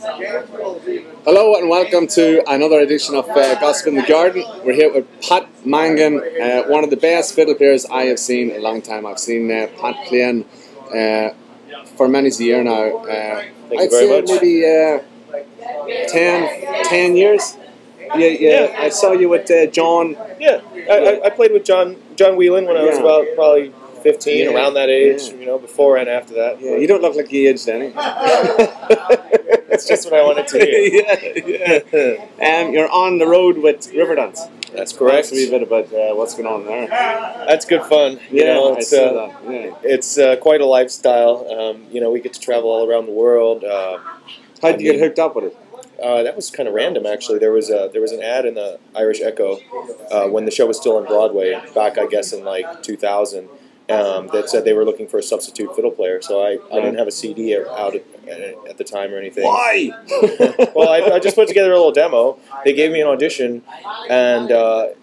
Hello and welcome to another edition of Gossip in the Garden. We're here with Pat Mangan, one of the best fiddle players I have seen in a long time. I've seen Pat playing for many a year now. I'd say maybe 10 years. Yeah, I saw you with John. Yeah, I played with John Whelan when I was about probably 15, around that age, you know, before and after that. Yeah, you don't look like you aged any. That's just what I wanted to hear. You're on the road with Riverdance. That's correct. Tell us a wee bit about what's going on there. That's good fun. You know, it's, it's quite a lifestyle. You know, we get to travel all around the world. How did you get hooked up with it? That was kind of random, actually. There was an ad in the Irish Echo when the show was still on Broadway, back, I guess, in like 2000, that said they were looking for a substitute fiddle player. So I didn't have a CD out at the time or anything. Why? Well, I just put together a little demo. They gave me an audition, and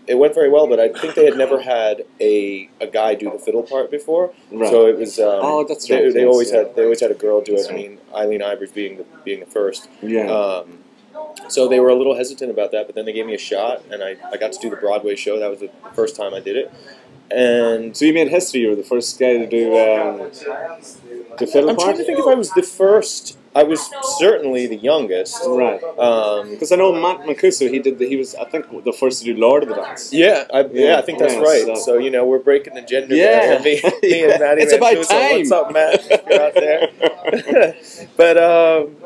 it went very well, but I think they had never had a guy do the fiddle part before. Right. So it was. Oh, that's right. They always had a girl do it. I mean, Eileen Ivers being the first. Yeah. So they were a little hesitant about that, but then they gave me a shot, and I got to do the Broadway show. That was the first time I did it. And so you made history. You were the first guy to do the fiddle part? I'm trying to think if I was the first. I was certainly the youngest. Right. Because I know Matt Mancuso, he was, I think, the first to do Lord of the Dance. Yeah, I think that's right. So, you know, we're breaking the gender there. Me and Maddie It's about time. What's up, Matt? If you're out there. But,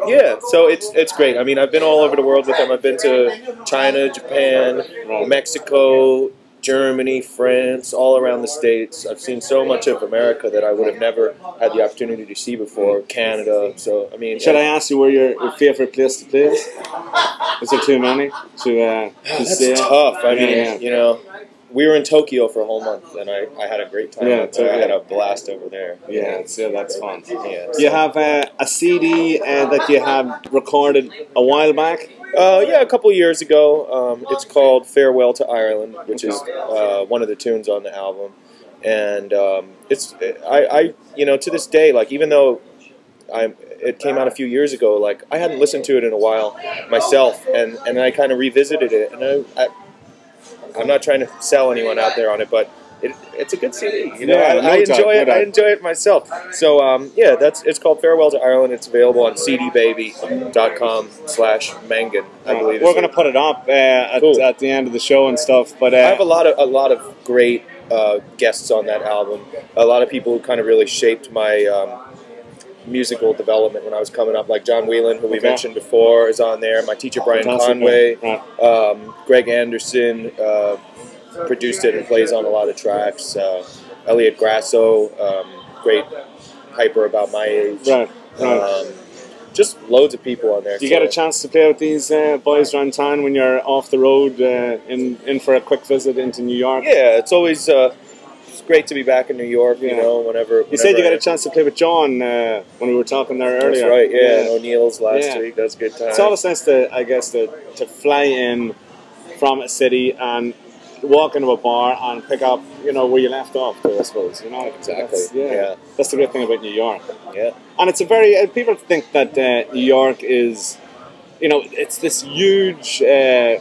yeah, so it's great. I mean, I've been all over the world with them. I've been to China, Japan, Mexico, Germany, France, all around the States. I've seen so much of America that I would have never had the opportunity to see before. Canada. So, I mean... Should I ask you where your favourite place to play is? Is there too many to That's tough. I mean, you know, we were in Tokyo for a whole month, and I had a great time. I had a blast over there. Yeah, that's fun. Yeah, you have a CD that you have recorded a while back? Yeah, a couple of years ago. It's called Farewell to Ireland, which is one of the tunes on the album. And I you know, to this day, like, even though it came out a few years ago, like, I hadn't listened to it in a while myself, and I kind of revisited it, and I'm not trying to sell anyone out there on it, but it's a good CD. You know, I enjoy it. I enjoy it myself. So yeah, it's called Farewell to Ireland. It's available on cdbaby.com/mangan. I believe we're going to put it up at the end of the show and stuff. But I have a lot of great guests on that album. A lot of people who kind of really shaped my musical development when I was coming up, like John Whelan, who we mentioned before, is on there. My teacher Brian Conway, Greg Anderson. Produced it and plays on a lot of tracks. Elliot Grasso, great piper about my age. Just loads of people on there. Do you get a chance to play with these boys around town when you're off the road in for a quick visit into New York? Yeah, it's always it's great to be back in New York, you know, whenever you said you got a chance to play with John when we were talking there earlier. That's right, yeah. O'Neill's last week. That was a good time. It's always nice I guess, to fly in from a city and walk into a bar and pick up, you know, where you left off, I suppose. You know, exactly. That's the great thing about New York. Yeah, and it's a very people think that New York is, you know, it's this huge. Well,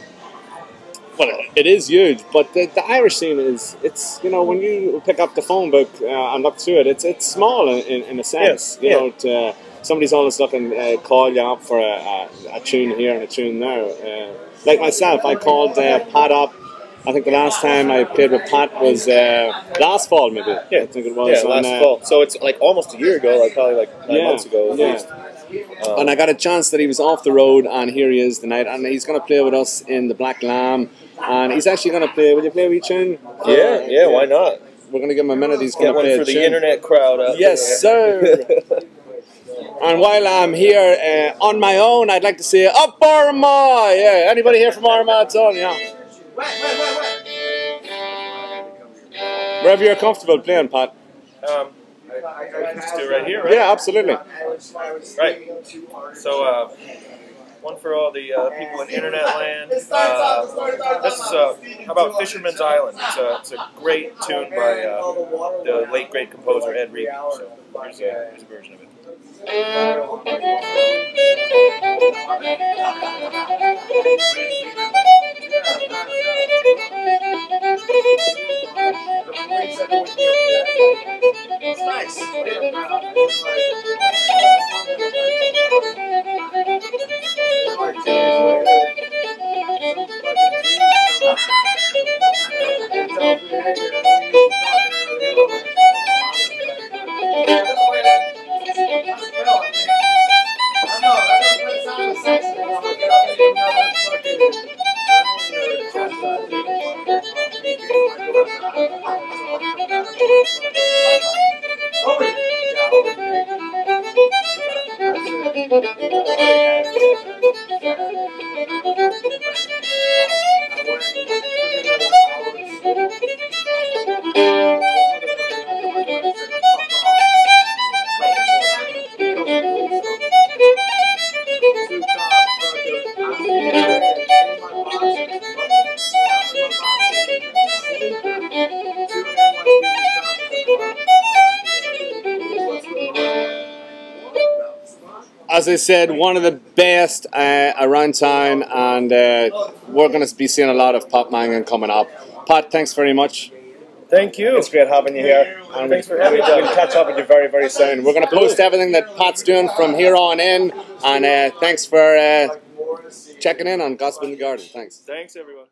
it is huge, but the Irish scene it's you know, when you pick up the phone book and look through it, it's small in a sense. You know, somebody's always looking call you up for a tune here and a tune there. Like myself, I called Pat up. I think the last time I played with Pat was last fall, maybe. Yeah, I think it was. Yeah, last fall. So it's like almost a year ago, like probably like 9 months ago at least. And I got a chance that he was off the road, and here he is tonight, and he's going to play with us in the Black Lamb, and he's actually going to play. Will you play a wee tune? Yeah, why not? We're going to give him a minute. He's going to play one for the internet crowd out there. Sir. And while I'm here on my own, I'd like to say up Armagh. Yeah, anybody here from Armagh at all? Yeah. Wherever you're comfortable playing, Pat. I can just do it right here, right? Yeah, absolutely. Right. So, one for all the people in internet land. This is how about Fisherman's Island. It's a great tune by the late great composer Ed Reed. So here's a version of it. As I said, one of the best around town, and we're going to be seeing a lot of Pat Mangan coming up. Pat, thanks very much. Thank you. It's great having you here. And thanks for having me. We'll catch up with you very, very soon. We're going to post everything that Pat's doing from here on in, and thanks for checking in on Gossip in the Garden. Thanks. Thanks, everyone.